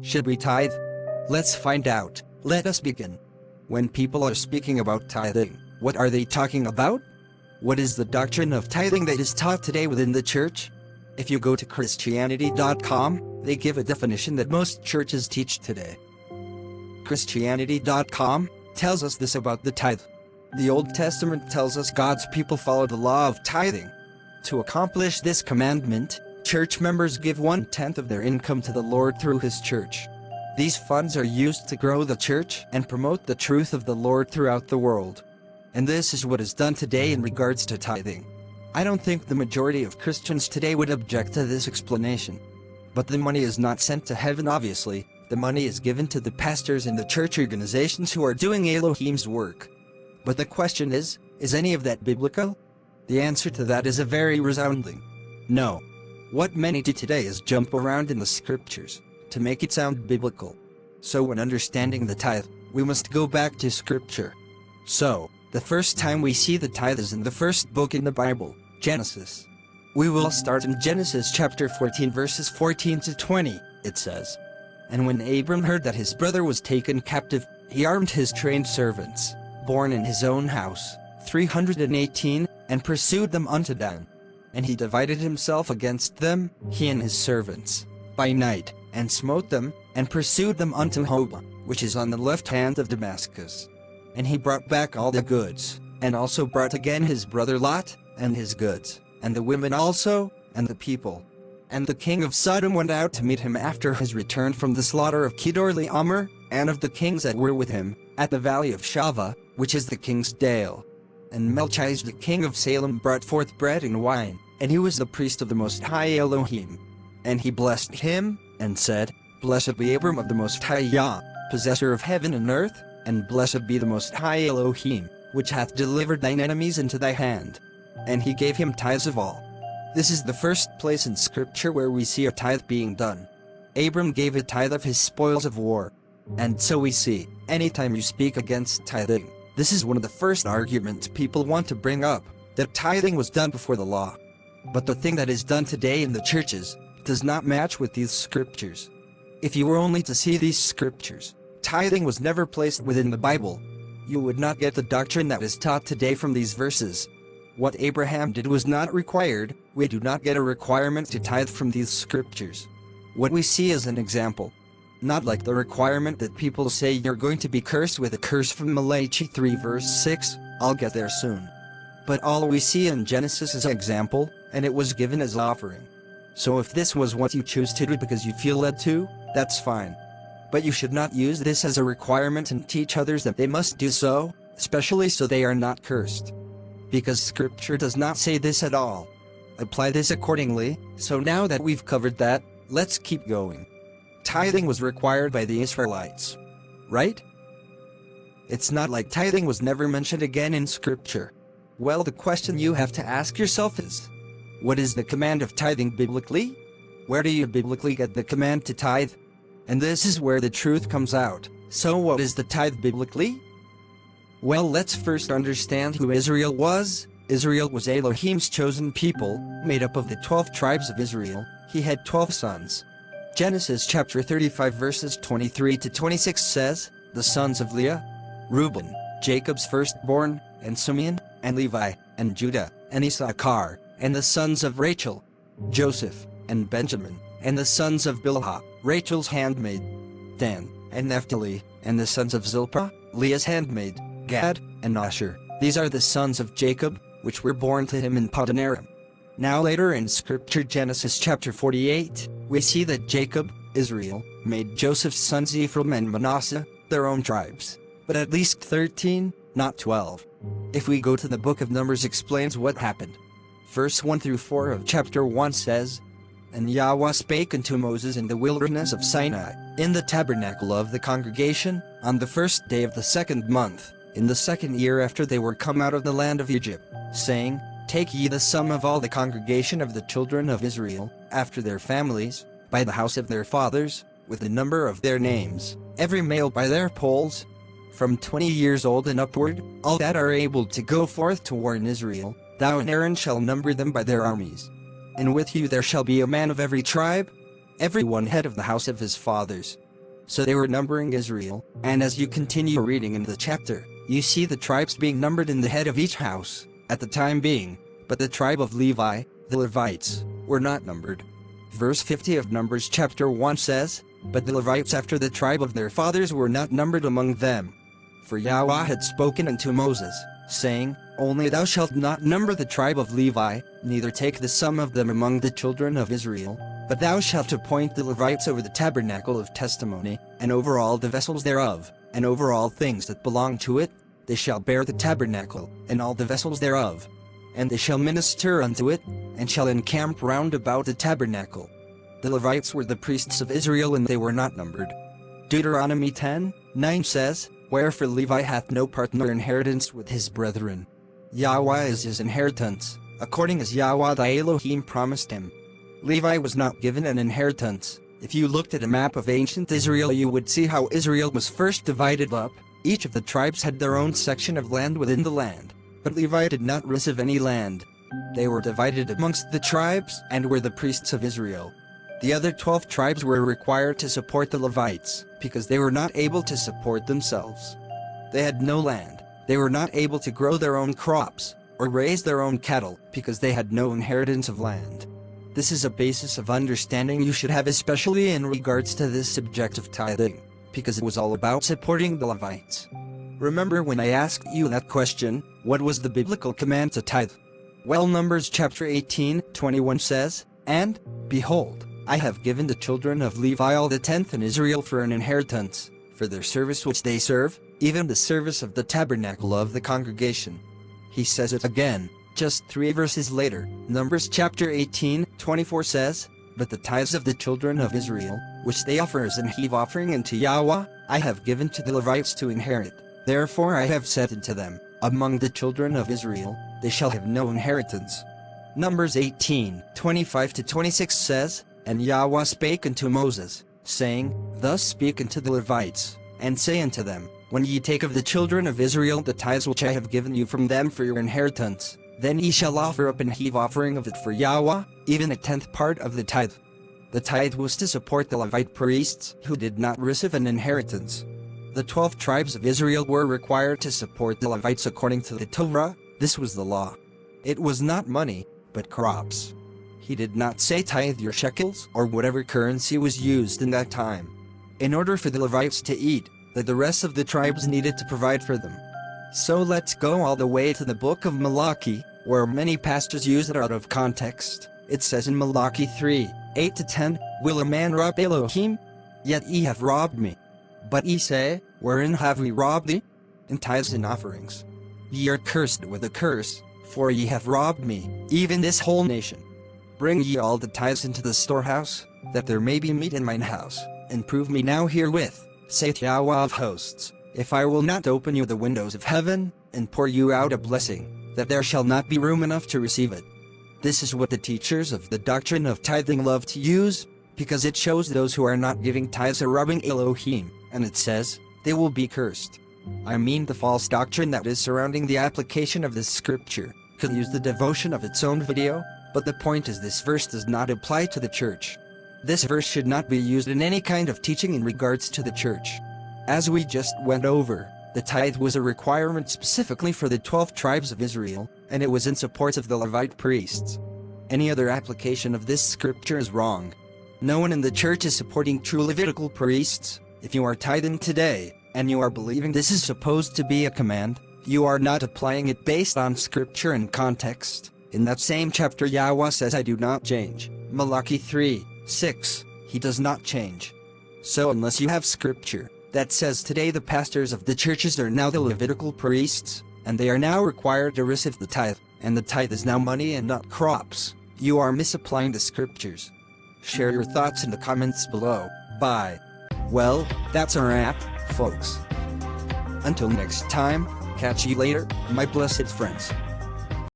Should we tithe? Let's find out. Let us begin. When people are speaking about tithing, what are they talking about? What is the doctrine of tithing that is taught today within the church? If you go to Christianity.com, they give a definition that most churches teach today. Christianity.com tells us this about the tithe. The Old Testament tells us God's people follow the law of tithing. To accomplish this commandment, church members give 1/10 of their income to the Lord through His church. These funds are used to grow the church and promote the truth of the Lord throughout the world. And this is what is done today in regards to tithing. I don't think the majority of Christians today would object to this explanation. But the money is not sent to heaven, obviously. The money is given to the pastors and the church organizations who are doing Elohim's work. But the question is any of that biblical? The answer to that is a very resounding no. What many do today is jump around in the scriptures to make it sound biblical. So when understanding the tithe, we must go back to scripture. So, the first time we see the tithe is in the first book in the Bible, Genesis. We will start in Genesis chapter 14 verses 14 to 20, it says. And when Abram heard that his brother was taken captive, he armed his trained servants, born in his own house, 318, and pursued them unto Dan. And he divided himself against them, he and his servants, by night, and smote them, and pursued them unto Hobah, which is on the left hand of Damascus. And he brought back all the goods, and also brought again his brother Lot, and his goods, and the women also, and the people. And the king of Sodom went out to meet him after his return from the slaughter of Kedorlaomer, and of the kings that were with him, at the valley of Shaveh, which is the king's dale. And Melchizedek king of Salem brought forth bread and wine, and he was the priest of the Most High Elohim. And he blessed him, and said, Blessed be Abram of the Most High Yah, possessor of heaven and earth, and blessed be the Most High Elohim, which hath delivered thine enemies into thy hand. And he gave him tithes of all. This is the first place in scripture where we see a tithe being done. Abram gave a tithe of his spoils of war. And so we see, anytime you speak against tithing, this is one of the first arguments people want to bring up, that tithing was done before the law. But the thing that is done today in the churches does not match with these scriptures. If you were only to see these scriptures, tithing was never placed within the Bible. You would not get the doctrine that is taught today from these verses. What Abraham did was not required. We do not get a requirement to tithe from these scriptures. What we see is an example. Not like the requirement that people say you're going to be cursed with a curse from Malachi 3 verse 6, I'll get there soon. But all we see in Genesis is an example, and it was given as offering. So if this was what you choose to do because you feel led to, that's fine. But you should not use this as a requirement and teach others that they must do so, especially so they are not cursed. Because scripture does not say this at all. Apply this accordingly. So now that we've covered that, let's keep going. Tithing was required by the Israelites, right? It's not like tithing was never mentioned again in scripture. Well, the question you have to ask yourself is, what is the command of tithing biblically? Where do you biblically get the command to tithe? And this is where the truth comes out. So what is the tithe biblically? Well, let's first understand who Israel was. Israel was Elohim's chosen people, made up of the 12 tribes of Israel. He had 12 sons. Genesis chapter 35 verses 23 to 26 says, The sons of Leah, Reuben, Jacob's firstborn, and Simeon, and Levi, and Judah, and Issachar, and the sons of Rachel, Joseph, and Benjamin, and the sons of Bilhah, Rachel's handmaid, Dan, and Naphtali, and the sons of Zilpah, Leah's handmaid, Gad, and Asher. These are the sons of Jacob, which were born to him in Paddan Aram. Now later in scripture Genesis chapter 48, we see that Jacob, Israel, made Joseph's sons Ephraim and Manasseh their own tribes, but at least 13, not 12. If we go to the book of Numbers explains what happened. Verse 1 through 4 of chapter 1 says, And Yahweh spake unto Moses in the wilderness of Sinai, in the tabernacle of the congregation, on the first day of the 2nd month, in the 2nd year after they were come out of the land of Egypt, saying, Take ye the sum of all the congregation of the children of Israel, after their families, by the house of their fathers, with the number of their names, every male by their polls, from 20 years old and upward, all that are able to go forth to war in Israel, thou and Aaron shall number them by their armies. And with you there shall be a man of every tribe, every one head of the house of his fathers. So they were numbering Israel, and as you continue reading in the chapter, you see the tribes being numbered in the head of each house, at the time being, but the tribe of Levi, the Levites, were not numbered. Verse 50 of Numbers chapter 1 says, "But the Levites after the tribe of their fathers were not numbered among them. For Yahweh had spoken unto Moses, saying, Only thou shalt not number the tribe of Levi, neither take the sum of them among the children of Israel, but thou shalt appoint the Levites over the tabernacle of testimony, and over all the vessels thereof, and over all things that belong to it. They shall bear the tabernacle, and all the vessels thereof. And they shall minister unto it, and shall encamp round about the tabernacle." The Levites were the priests of Israel, and they were not numbered. Deuteronomy 10:9 says, "Wherefore Levi hath no part nor inheritance with his brethren. Yahweh is his inheritance, according as Yahweh thy Elohim promised him." Levi was not given an inheritance. If you looked at a map of ancient Israel, you would see how Israel was first divided up. Each of the tribes had their own section of land within the land, but Levi did not receive any land. They were divided amongst the tribes and were the priests of Israel. The other 12 tribes were required to support the Levites, because they were not able to support themselves. They had no land. They were not able to grow their own crops, or raise their own cattle, because they had no inheritance of land. This is a basis of understanding you should have, especially in regards to this subject of tithing, because it was all about supporting the Levites. Remember when I asked you that question, what was the biblical command to tithe? Well, Numbers chapter 18:21 says, "And, behold, I have given the children of Levi all the tenth in Israel for an inheritance, for their service which they serve, even the service of the tabernacle of the congregation." He says it again, just 3 verses later. Numbers chapter 18:24 says, "But the tithes of the children of Israel, which they offer as an heave offering unto Yahweh, I have given to the Levites to inherit. Therefore I have said unto them, Among the children of Israel, they shall have no inheritance." Numbers 18:25-26 says, "And Yahweh spake unto Moses, saying, Thus speak unto the Levites, and say unto them, When ye take of the children of Israel the tithes which I have given you from them for your inheritance, then ye shall offer up an heave offering of it for Yahweh, even a 10th part of the tithe." The tithe was to support the Levite priests, who did not receive an inheritance. The 12 tribes of Israel were required to support the Levites according to the Torah. This was the law. It was not money, but crops. He did not say tithe your shekels or whatever currency was used in that time. In order for the Levites to eat, the rest of the tribes needed to provide for them. So let's go all the way to the book of Malachi, where many pastors use it out of context. It says in Malachi 3:8-10, "Will a man rob Elohim? Yet ye have robbed me. But ye say, Wherein have we robbed thee? In tithes and offerings. Ye are cursed with a curse, for ye have robbed me, even this whole nation. Bring ye all the tithes into the storehouse, that there may be meat in mine house, and prove me now herewith, saith Yahweh of hosts, if I will not open you the windows of heaven, and pour you out a blessing, that there shall not be room enough to receive it." This is what the teachers of the doctrine of tithing love to use, because it shows those who are not giving tithes are robbing Elohim, and it says, they will be cursed. I mean, the false doctrine that is surrounding the application of this scripture could use the devotion of its own video, but the point is this verse does not apply to the church. This verse should not be used in any kind of teaching in regards to the church. As we just went over, the tithe was a requirement specifically for the 12 tribes of Israel, and it was in support of the Levite priests. Any other application of this scripture is wrong. No one in the church is supporting true Levitical priests. If you are tithing today, and you are believing this is supposed to be a command, you are not applying it based on scripture and context. In that same chapter, Yahweh says, "I do not change." Malachi 3:6, He does not change. So unless you have scripture that says today the pastors of the churches are now the Levitical priests, and they are now required to receive the tithe, and the tithe is now money and not crops, you are misapplying the scriptures. Share your thoughts in the comments below. Bye. Well, that's our wrap, folks. Until next time, catch you later, my blessed friends.